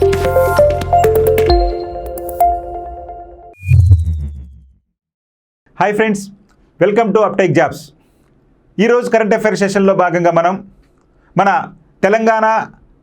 Hi friends, welcome to అప్టెక్ jobs. ఈరోజు current affairs సెషన్లో భాగంగా మన తెలంగాణ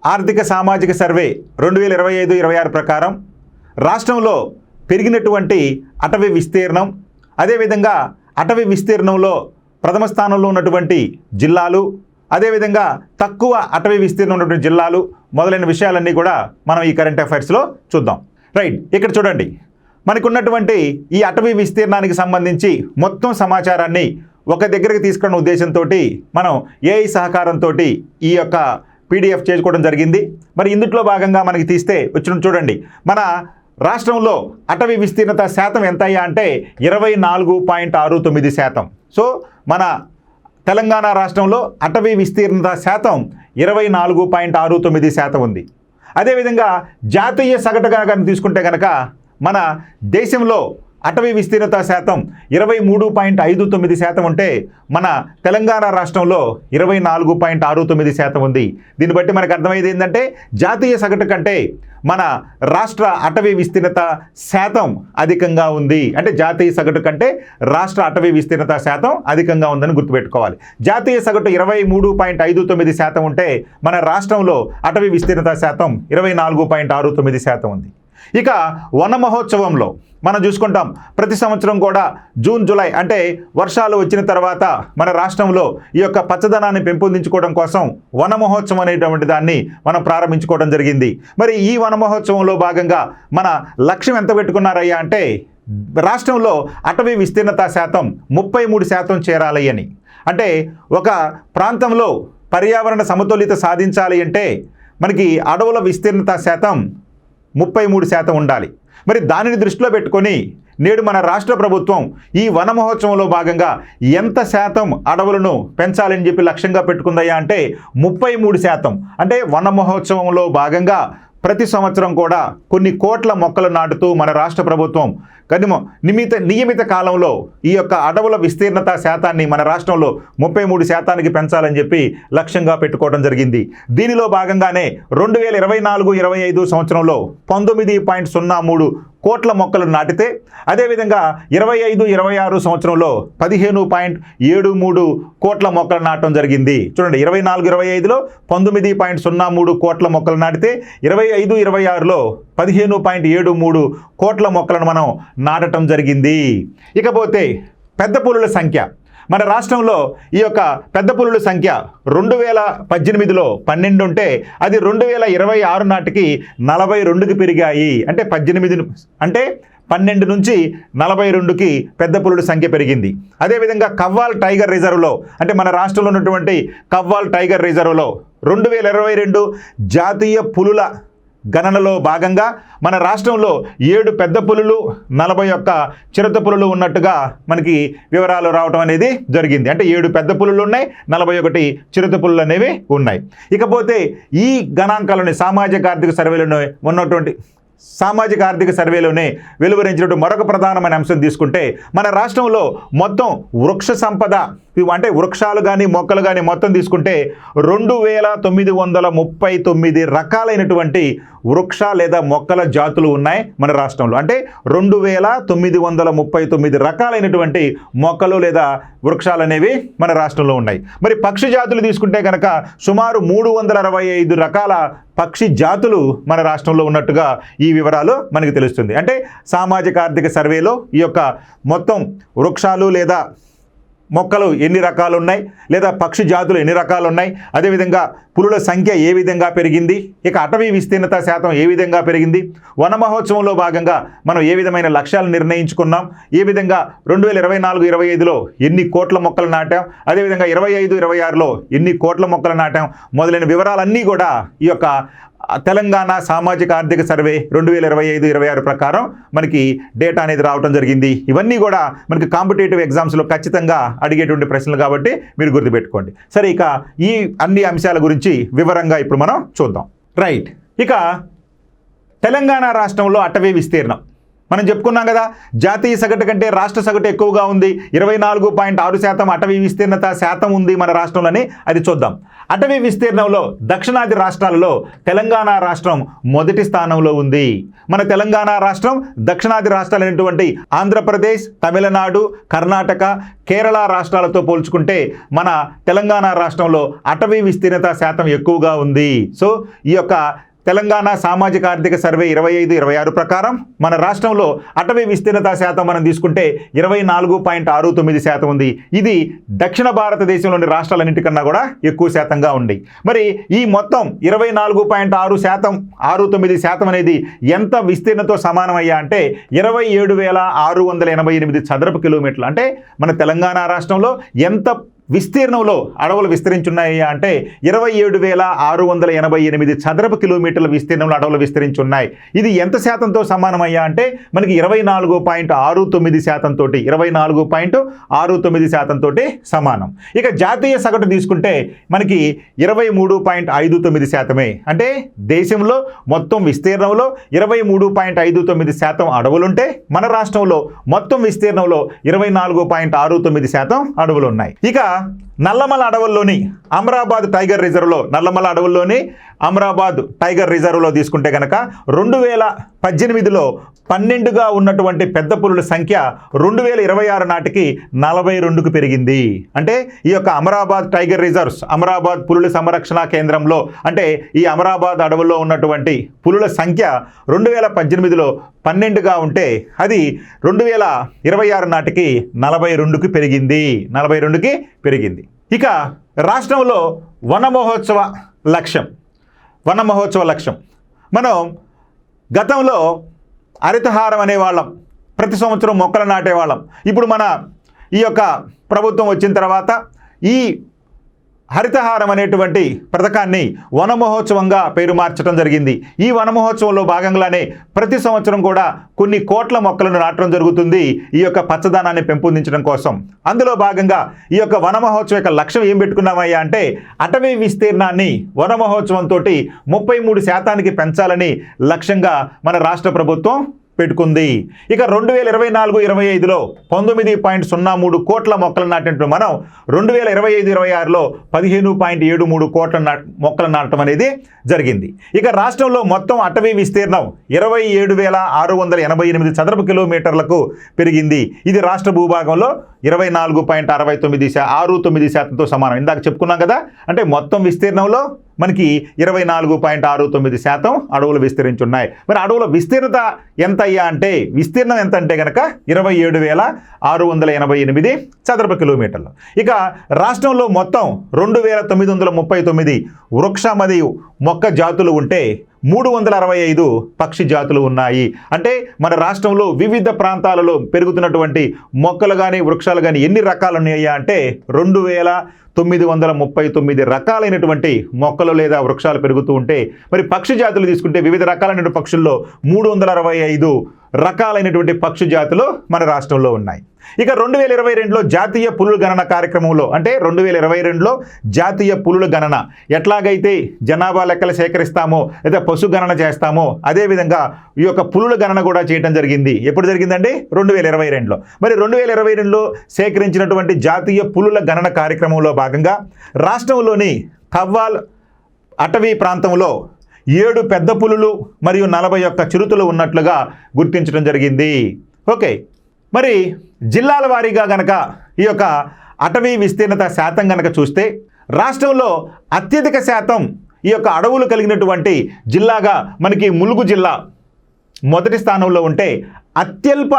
ఆర్థిక సామాజిక సర్వే 2025-26 ప్రకారం రాష్ట్రంలో పెరిగినటువంటి అటవీ విస్తీర్ణం, అదేవిధంగా అటవీ విస్తీర్ణంలో ప్రథమ స్థానంలో ఉన్నటువంటి జిల్లాలు, అదేవిధంగా తక్కువ అటవీ విస్తీర్ణం ఉన్నటువంటి జిల్లాలు మొదలైన విషయాలన్నీ కూడా మనం ఈ కరెంట్ అఫైర్స్లో చూద్దాం. రైట్, ఇక్కడ చూడండి, మనకున్నటువంటి ఈ అటవీ విస్తీర్ణానికి సంబంధించి మొత్తం సమాచారాన్ని ఒక దగ్గరికి తీసుకున్న ఉద్దేశంతో మనం ఏఐ సహకారంతో ఈ యొక్క పీడిఎఫ్ చేసుకోవడం జరిగింది. మరి ఇందులో భాగంగా మనకి తీస్తే వచ్చిన చూడండి, మన రాష్ట్రంలో అటవీ విస్తీర్ణత శాతం ఎంత అయ్యా అంటే 24.69%. సో మన తెలంగాణ రాష్ట్రంలో అటవీ విస్తీర్ణత శాతం 24.69% ఉంది. అదేవిధంగా జాతీయ సగటు కనుక తీసుకుంటే కనుక మన దేశంలో అటవీ విస్తీర్ణత శాతం 23.59% ఉంటే మన తెలంగాణ రాష్ట్రంలో 24.69% ఉంది. దీన్ని బట్టి మనకు అర్థమయ్యేది ఏంటంటే జాతీయ సగటు కంటే మన రాష్ట్ర అటవీ విస్తీర్ణత శాతం అధికంగా ఉంది. అంటే జాతీయ సగటు కంటే రాష్ట్ర అటవీ విస్తీర్ణత శాతం అధికంగా ఉందని గుర్తుపెట్టుకోవాలి. జాతీయ సగటు 23.59% ఉంటే మన రాష్ట్రంలో అటవీ విస్తీర్ణత శాతం 24.69% ఉంది. ఇక వన మహోత్సవంలో మనం చూసుకుంటాం, ప్రతి సంవత్సరం కూడా జూన్ జూలై అంటే వర్షాలు వచ్చిన తర్వాత మన రాష్ట్రంలో ఈ యొక్క పచ్చదనాన్ని పెంపొందించుకోవడం కోసం వన మహోత్సవం అనేటువంటి దాన్ని మనం ప్రారంభించుకోవడం జరిగింది. మరి ఈ వన మహోత్సవంలో భాగంగా మన లక్ష్యం ఎంత పెట్టుకున్నారయ్యా అంటే రాష్ట్రంలో అటవీ విస్తీర్ణత శాతం 33% చేరాలి అని. అంటే ఒక ప్రాంతంలో పర్యావరణ సమతుల్యత సాధించాలి అంటే మనకి అడవుల విస్తీర్ణత శాతం 33% ఉండాలి. మరి దానిని దృష్టిలో పెట్టుకొని నేడు మన రాష్ట్ర ప్రభుత్వం ఈ వన మహోత్సవంలో భాగంగా ఎంత శాతం అడవులను పెంచాలని చెప్పి లక్ష్యంగా పెట్టుకుందయ్యా అంటే 33%. అంటే వన మహోత్సవంలో భాగంగా ప్రతి సంవత్సరం కూడా కొన్ని కోట్ల మొక్కలు నాటుతూ మన రాష్ట్ర ప్రభుత్వం నియమిత కాలంలో ఈ యొక్క అడవుల విస్తీర్ణత శాతాన్ని మన రాష్ట్రంలో 33%కి పెంచాలని చెప్పి లక్ష్యంగా పెట్టుకోవడం జరిగింది. దీనిలో భాగంగానే 2024-25 సంవత్సరంలో 19.03 కోట్ల మొక్కలు నాటితే, అదేవిధంగా 25-26 సంవత్సరంలో 15.73 కోట్ల మొక్కలు నాటడం జరిగింది. చూడండి, 24-25లో 19.03 కోట్ల మొక్కలు నాటితే 25-26లో 15.73 కోట్ల మొక్కలను మనం నాటడం జరిగింది. ఇకపోతే పెద్ద పులుల సంఖ్య, మన రాష్ట్రంలో ఈ యొక్క పెద్ద పులుల సంఖ్య 2018లో 12 ఉంటే అది 2026 నాటికి 42కి పెరిగాయి. అంటే 12 నుంచి 42కి పెద్ద పులుల సంఖ్య పెరిగింది. అదేవిధంగా కవ్వాల్ టైగర్ రిజర్వ్లో అంటే మన రాష్ట్రంలో ఉన్నటువంటి కవ్వాల్ టైగర్ రిజర్వ్లో 2022 జాతీయ పులుల గణనలో భాగంగా మన రాష్ట్రంలో 7 పెద్ద పులులు 41 చిరుత పులులు ఉన్నట్టుగా మనకి వివరాలు రావడం అనేది జరిగింది. అంటే 7 పెద్ద పులులు ఉన్నాయి, 41 చిరుత పులులు అనేవి ఉన్నాయి. ఇకపోతే ఈ గణాంకాలని సామాజిక ఆర్థిక సర్వేలోనే వెలువరించినట్టు మరొక ప్రధానమైన అంశం తీసుకుంటే మన రాష్ట్రంలో మొత్తం వృక్ష సంపద అంటే వృక్షాలు కానీ మొక్కలు కానీ మొత్తం తీసుకుంటే 2939 రకాలైనటువంటి వృక్ష లేదా మొక్కల జాతులు ఉన్నాయి మన రాష్ట్రంలో. అంటే 2939 రకాలైనటువంటి మొక్కలు లేదా వృక్షాలు అనేవి మన రాష్ట్రంలో ఉన్నాయి. మరి పక్షి జాతులు తీసుకుంటే కనుక సుమారు 365 రకాల పక్షి జాతులు మన రాష్ట్రంలో ఉన్నట్టుగా ఈ వివరాలు మనకు తెలుస్తుంది. అంటే సామాజిక ఆర్థిక సర్వేలో ఈ యొక్క మొత్తం వృక్షాలు లేదా మొక్కలు ఎన్ని రకాలు ఉన్నాయి, లేదా పక్షి జాతులు ఎన్ని రకాలు ఉన్నాయి, అదేవిధంగా పులుల సంఖ్య ఏ విధంగా పెరిగింది, ఇక అటవీ విస్తీర్ణత శాతం ఏ విధంగా పెరిగింది, వన మహోత్సవంలో భాగంగా మనం ఏ విధమైన లక్ష్యాలు నిర్ణయించుకున్నాం, ఏ విధంగా 2024-25లో ఎన్ని కోట్ల మొక్కలు నాటాం, అదేవిధంగా 25-26లో ఎన్ని కోట్ల మొక్కలు నాటాం మొదలైన వివరాలన్నీ కూడా ఈ యొక్క తెలంగాణ సామాజిక ఆర్థిక సర్వే 2025-26 ప్రకారం మనకి డేటా అనేది రావడం జరిగింది. ఇవన్నీ కూడా మనకి కాంపిటేటివ్ ఎగ్జామ్స్లో ఖచ్చితంగా అడిగేటువంటి ప్రశ్నలు కాబట్టి మీరు గుర్తుపెట్టుకోండి. సరే, ఇక ఈ అన్ని అంశాల గురించి వివరంగా ఇప్పుడు మనం చూద్దాం. రైట్, ఇక తెలంగాణ రాష్ట్రంలో అటవీ విస్తీర్ణం మనం చెప్పుకున్నాం కదా, జాతీయ సగటు కంటే రాష్ట్ర సగటు ఎక్కువగా ఉంది. 24.6% అటవీ విస్తీర్ణత శాతం ఉంది మన రాష్ట్రంలోని. అది చూద్దాం. అటవీ విస్తీర్ణంలో దక్షిణాది రాష్ట్రాలలో తెలంగాణ రాష్ట్రం మొదటి స్థానంలో ఉంది. మన తెలంగాణ రాష్ట్రం దక్షిణాది రాష్ట్రాలైనటువంటి ఆంధ్రప్రదేశ్, తమిళనాడు, కర్ణాటక, కేరళ రాష్ట్రాలతో పోల్చుకుంటే మన తెలంగాణ రాష్ట్రంలో అటవీ విస్తీర్ణత శాతం ఎక్కువగా ఉంది. సో ఈ యొక్క తెలంగాణ సామాజిక ఆర్థిక సర్వే 25-26 ప్రకారం మన రాష్ట్రంలో అటవీ విస్తీర్ణత శాతం మనం తీసుకుంటే 24.69% ఉంది. ఇది దక్షిణ భారతదేశంలోని రాష్ట్రాలన్నింటికన్నా కూడా ఎక్కువ శాతంగా ఉంది. మరి ఈ మొత్తం 24.6% అనేది ఎంత విస్తీర్ణతో సమానమయ్యా అంటే 27,688 చదరపు కిలోమీటర్లు. అంటే మన తెలంగాణ రాష్ట్రంలో ఎంత విస్తీర్ణంలో అడవులు విస్తరించున్నాయి అంటే 27,688 చదరపు కిలోమీటర్ల విస్తీర్ణంలో అడవులు విస్తరించున్నాయి. ఇది ఎంత శాతంతో సమానమయ్యా అంటే మనకి 24.69% తోటి 24.69% తోటి సమానం. ఇక జాతీయ సగటు తీసుకుంటే మనకి 23.59%. అంటే దేశంలో మొత్తం విస్తీర్ణంలో 23.59% అడవులుంటే మన రాష్ట్రంలో మొత్తం విస్తీర్ణంలో 24.69% అడవులు ఉన్నాయి. ఇక నల్లమల అడవుల్లోని అమరాబాద్ టైగర్ రిజర్వ్లో అమరాబాద్ టైగర్ రిజర్వ్లో తీసుకుంటే కనుక 2018లో 12గా ఉన్నటువంటి పెద్ద పులుల సంఖ్య 2026 నాటికి 42కు పెరిగింది. అంటే ఈ యొక్క అమరాబాద్ టైగర్ రిజర్వ్స్, అమరాబాద్ పులుల సంరక్షణ కేంద్రంలో అంటే ఈ అమరాబాద్ అడవుల్లో ఉన్నటువంటి పులుల సంఖ్య 2018లో 12గా ఉంటే అది 2026 నాటికి 42కి పెరిగింది. ఇక రాష్ట్రంలో వన మహోత్సవ లక్ష్యం మనం గతంలో హరితహారం అనేవాళ్ళం, ప్రతి సంవత్సరం మొక్కలు నాటేవాళ్ళం. ఇప్పుడు మన ఈ యొక్క ప్రభుత్వం వచ్చిన తర్వాత ఈ హరితహారం అనేటువంటి పథకాన్ని వన మహోత్సవంగా పేరు మార్చడం జరిగింది. ఈ వన మహోత్సవంలో భాగంగానే ప్రతి సంవత్సరం కూడా కొన్ని కోట్ల మొక్కలను నాటడం జరుగుతుంది ఈ యొక్క పచ్చదనాన్ని పెంపొందించడం కోసం. అందులో భాగంగా ఈ యొక్క వన మహోత్సవం యొక్క లక్ష్యం ఏం పెట్టుకున్నామయ్యా అంటే అటవీ విస్తీర్ణాన్ని వన మహోత్సవంతో 33% పెంచాలని లక్ష్యంగా మన రాష్ట్ర ప్రభుత్వం పెట్టుకుంది. ఇక 2024-25లో 19.03 కోట్ల మొక్కలు నాటినట్టు మనం 2025-26లో 15.73 కోట్ల మొక్కలు నాటడం అనేది జరిగింది. ఇక రాష్ట్రంలో మొత్తం అటవీ విస్తీర్ణం 27,688 చదరపు కిలోమీటర్లకు పెరిగింది. ఇది రాష్ట్ర భూభాగంలో 24.69% సమానం. ఇందాక చెప్పుకున్నాం కదా, అంటే మొత్తం విస్తీర్ణంలో మనకి 24.69% అడవులు విస్తరించున్నాయి. మరి అడవుల విస్తీర్ణత ఎంత అయ్యా అంటే విస్తీర్ణం ఎంత అంటే కనుక 27,688 చదరపు కిలోమీటర్లు. ఇక రాష్ట్రంలో మొత్తం 2,939 వృక్ష మరియు మొక్క జాతులు ఉంటే 365 పక్షి జాతులు ఉన్నాయి. అంటే మన రాష్ట్రంలో వివిధ ప్రాంతాలలో పెరుగుతున్నటువంటి మొక్కలు కానీ వృక్షాలు కానీ ఎన్ని రకాలు ఉన్నాయా అంటే 2,939 రకాలైనటువంటి మొక్కలు లేదా వృక్షాలు పెరుగుతూ ఉంటే, మరి పక్షి జాతులు తీసుకుంటే వివిధ రకాలైన పక్షుల్లో 365 రకాలైనటువంటి పక్షి జాతులు మన రాష్ట్రంలో ఉన్నాయి. ఇక 2022లో జాతీయ పులుల గణన కార్యక్రమంలో అంటే 2022లో జాతీయ పులుల గణన ఎట్లాగైతే జనాభా లెక్కలు సేకరిస్తామో లేదా పశు గణన చేస్తామో అదేవిధంగా ఈ యొక్క పులుల గణన కూడా చేయడం జరిగింది. ఎప్పుడు జరిగిందండి? 2022లో. మరి 2022లో సేకరించినటువంటి జాతీయ పులుల గణన కార్యక్రమంలో భాగంగా రాష్ట్రంలోని కవ్వాల్ అటవీ ప్రాంతంలో 7 పెద్ద పులులు మరియు 41 చిరుతలు ఉన్నట్లుగా గుర్తించడం జరిగింది. ఓకే, మరి జిల్లాల వారీగా గనక ఈ యొక్క అటవీ విస్తీర్ణత శాతం గనక చూస్తే రాష్ట్రంలో అత్యధిక శాతం ఈ యొక్క అడవులు కలిగినటువంటి జిల్లాగా మనకి ములుగు జిల్లా మొదటి స్థానంలో ఉంటే, అత్యల్ప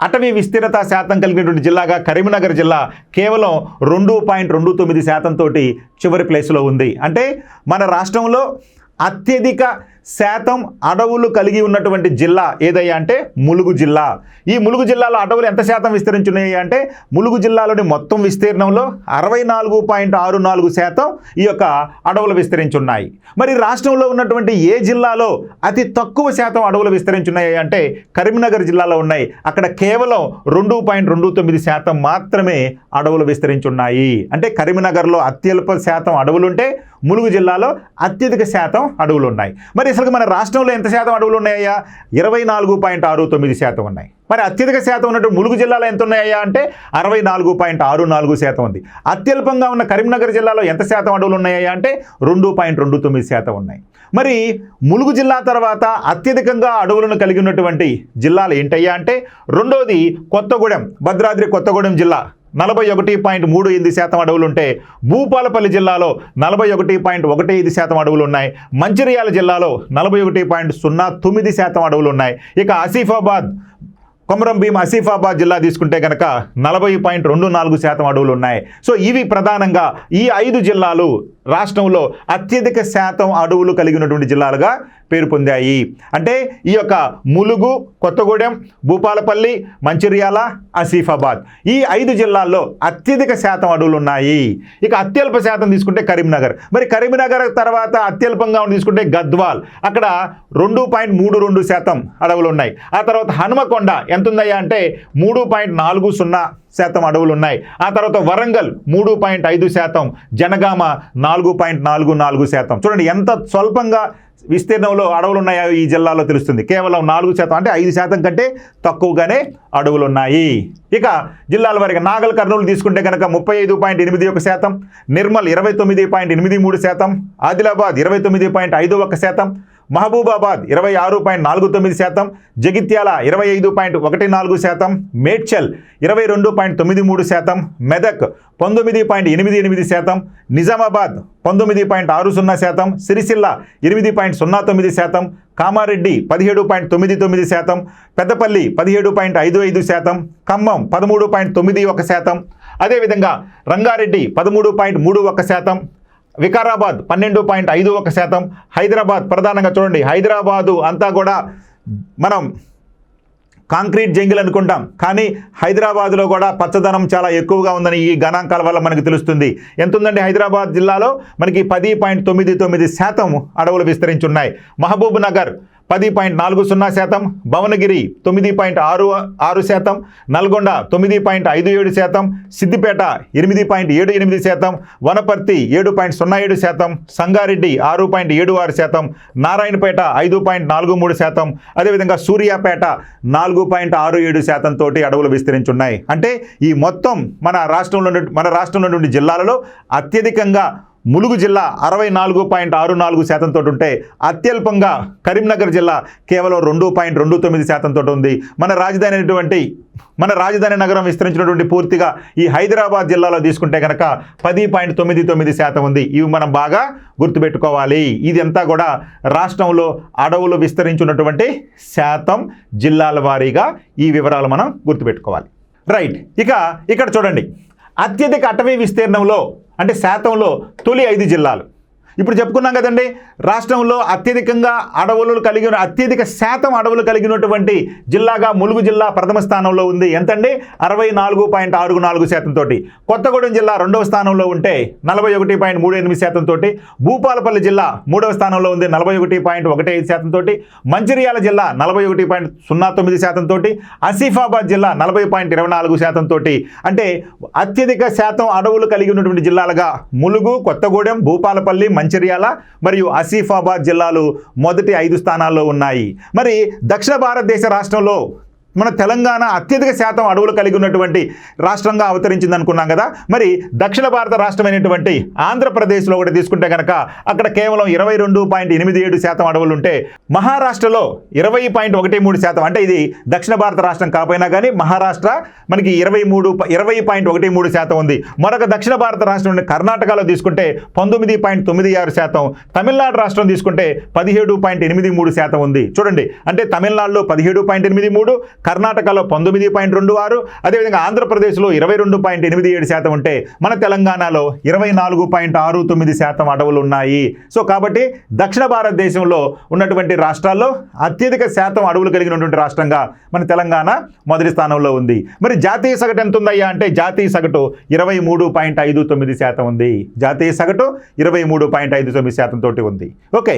అటవీ విస్తీర్ణత శాతం కలిగినటువంటి జిల్లాగా కరీంనగర్ జిల్లా కేవలం 2.29% తోటి చివరి ప్లేస్లో ఉంది. అంటే మన రాష్ట్రంలో అత్యధిక శాతం అడవులు కలిగి ఉన్నటువంటి జిల్లా ఏదయ్యా అంటే ములుగు జిల్లా. ఈ ములుగు జిల్లాలో అడవులు ఎంత శాతం విస్తరించున్నాయి అంటే ములుగు జిల్లాలోని మొత్తం విస్తీర్ణంలో 64.64% ఈ యొక్క అడవులు విస్తరించున్నాయి. మరి రాష్ట్రంలో ఉన్నటువంటి ఏ జిల్లాలో అతి తక్కువ శాతం అడవులు విస్తరించున్నాయి అంటే కరీంనగర్ జిల్లాలో ఉన్నాయి. అక్కడ కేవలం 2.29% మాత్రమే అడవులు విస్తరించున్నాయి. అంటే కరీంనగర్లో అత్యల్ప శాతం అడవులుంటే ములుగు జిల్లాలో అత్యధిక శాతం అడవులు ఉన్నాయి. మరి మరి అసలు మన రాష్ట్రంలో ఎంత శాతం అడవులు ఉన్నాయా? 24.69% ఉన్నాయి. మరి అత్యధిక శాతం ఉన్నట్టు ములుగు జిల్లాలో ఎంత ఉన్నాయా అంటే 64.64% ఉంది. అత్యల్పంగా ఉన్న కరీంనగర్ జిల్లాలో ఎంత శాతం అడవులు ఉన్నాయా అంటే 2.29% ఉన్నాయి. మరి ములుగు జిల్లా తర్వాత అత్యధికంగా అడవులను కలిగి ఉన్నటువంటి జిల్లాలు ఏంటయ్యా అంటే రెండోది కొత్తగూడెం, భద్రాద్రి కొత్తగూడెం జిల్లా 41.38% అడవులు ఉంటే భూపాలపల్లి జిల్లాలో 41.15% అడవులు ఉన్నాయి. మంచిర్యాల జిల్లాలో 41.09% అడవులు ఉన్నాయి. ఇక ఆసిఫాబాద్, కొమరం భీం ఆసిఫాబాద్ జిల్లా తీసుకుంటే కనుక 40.24% అడవులు ఉన్నాయి. సో ఇవి ప్రధానంగా ఈ 5 జిల్లాలు రాష్ట్రంలో అత్యధిక శాతం అడవులు కలిగినటువంటి జిల్లాలుగా పేరు పొందాయి. అంటే ఈ యొక్క ములుగు, కొత్తగూడెం, భూపాలపల్లి, మంచిర్యాల, ఆసిఫాబాద్ ఈ 5 జిల్లాల్లో అత్యధిక శాతం అడవులు ఉన్నాయి. ఇక అత్యల్ప శాతం తీసుకుంటే కరీంనగర్. మరి కరీంనగర్ తర్వాత అత్యల్పంగా తీసుకుంటే గద్వాల్, అక్కడ 2.32% అడవులు ఉన్నాయి. ఆ తర్వాత హనుమకొండ ఎంత ఉందయ్యా అంటే 3.40% అడవులు ఉన్నాయి. ఆ తర్వాత వరంగల్ 3.5%, జనగామ 4.44%. చూడండి ఎంత స్వల్పంగా విస్తీర్ణంలో అడవులు ఉన్నాయో ఈ జిల్లాలో తెలుస్తుంది. కేవలం 4%, అంటే 5% కంటే తక్కువగానే అడవులు ఉన్నాయి. ఇక జిల్లాల వారికి నాగల్, కర్నూలు తీసుకుంటే కనుక 35.81%, నిర్మల్ 29.83%, ఆదిలాబాద్ 29.51%, మహబూబాబాద్ 26.49%, జగిత్యాల 25.14%, మేడ్చల్ 22.93%, మెదక్ 19.88%, నిజామాబాద్ 19.60%, సిరిసిల్ల 8.09%, కామారెడ్డి 17.99%, పెద్దపల్లి 17.55%, ఖమ్మం 13.91%, అదేవిధంగా రంగారెడ్డి 13.31%, వికారాబాద్ 12.51%, హైదరాబాద్ ప్రధానంగా చూడండి హైదరాబాదు అంతా కూడా మనం కాంక్రీట్ జంగిల్ అనుకుంటాం, కానీ హైదరాబాద్లో కూడా పచ్చదనం చాలా ఎక్కువగా ఉందని ఈ గణాంకాల వల్ల మనకు తెలుస్తుంది. ఎంత ఉందండి హైదరాబాద్ జిల్లాలో మనకి 10.99% అడవులు విస్తరించి ఉన్నాయి. మహబూబ్ నగర్ 10.40%, భువనగిరి 9.66%, నల్గొండ 9.57%, సిద్దిపేట 8.78%, వనపర్తి 7.07%, సంగారెడ్డి 6.76%, నారాయణపేట 5.43%, అదేవిధంగా సూర్యాపేట 4.67% తోటి అడవులు విస్తరించున్నాయి. అంటే ఈ మొత్తం మన రాష్ట్రంలో నుండి జిల్లాలలో అత్యధికంగా ములుగు జిల్లా 64.64% తోటి ఉంటే అత్యల్పంగా కరీంనగర్ జిల్లా కేవలం 2.29% తోటి ఉంది. మన రాజధాని నగరం విస్తరించినటువంటి పూర్తిగా ఈ హైదరాబాద్ జిల్లాలో తీసుకుంటే కనుక 10.99% ఉంది. ఇవి మనం బాగా గుర్తుపెట్టుకోవాలి. ఇది అంతా కూడా రాష్ట్రంలో అడవులు విస్తరించున్నటువంటి శాతం జిల్లాల వారీగా ఈ వివరాలు మనం గుర్తుపెట్టుకోవాలి. రైట్, ఇక్కడ చూడండి అత్యధిక అటవీ విస్తీర్ణంలో అంటే శాతంలో తొలి 5 జిల్లాలు ఇప్పుడు చెప్పుకున్నాం కదండి. రాష్ట్రంలో అత్యధిక శాతం అడవులు కలిగినటువంటి జిల్లాగా ములుగు జిల్లా ప్రథమ స్థానంలో ఉంది. ఎంతండి? 64.64% తోటి. కొత్తగూడెం జిల్లా రెండవ స్థానంలో ఉంటే 41.38% తోటి. భూపాలపల్లి జిల్లా మూడవ స్థానంలో ఉంది 41.15% తోటి. మంచిర్యాల జిల్లా 41.09% తోటి. ఆసిఫాబాద్ జిల్లా 40.24% తోటి. అంటే అత్యధిక శాతం అడవులు కలిగి ఉన్నటువంటి జిల్లాలుగా ములుగు, కొత్తగూడెం, భూపాలపల్లి, మంచిర్యాల మరియు ఆసిఫాబాద్ జిల్లాలు మొదటి 5 స్థానాల్లో ఉన్నాయి. మరి దక్షిణ భారతదేశ రాష్ట్రంలో మన తెలంగాణ అత్యధిక శాతం అడవులు కలిగి ఉన్నటువంటి రాష్ట్రంగా అవతరించింది అనుకున్నాం కదా. మరి దక్షిణ భారత రాష్ట్రమైనటువంటి ఆంధ్రప్రదేశ్లో కూడా తీసుకుంటే కనుక అక్కడ కేవలం 22.87% అడవులు ఉంటే మహారాష్ట్రలో 20.13%, అంటే ఇది దక్షిణ భారత రాష్ట్రం కాకపోయినా కానీ మహారాష్ట్ర మనకి 20.13% ఉంది. మరొక దక్షిణ భారత రాష్ట్రం కర్ణాటకలో తీసుకుంటే 19.96%, తమిళనాడు రాష్ట్రం తీసుకుంటే 17.83% ఉంది. చూడండి, అంటే తమిళనాడులో 17.83, కర్ణాటకలో 19.26, అదేవిధంగా ఆంధ్రప్రదేశ్లో 22.87% ఉంటే మన తెలంగాణలో 24.69% అడవులు ఉన్నాయి. సో కాబట్టి దక్షిణ భారతదేశంలో ఉన్నటువంటి రాష్ట్రాల్లో అత్యధిక శాతం అడవులు కలిగినటువంటి రాష్ట్రంగా మన తెలంగాణ మొదటి స్థానంలో ఉంది. మరి జాతీయ సగటు ఎంత ఉందయ్యా అంటే జాతీయ సగటు 23.59% ఉంది. జాతీయ సగటు 23.59% తోటి ఉంది. ఓకే.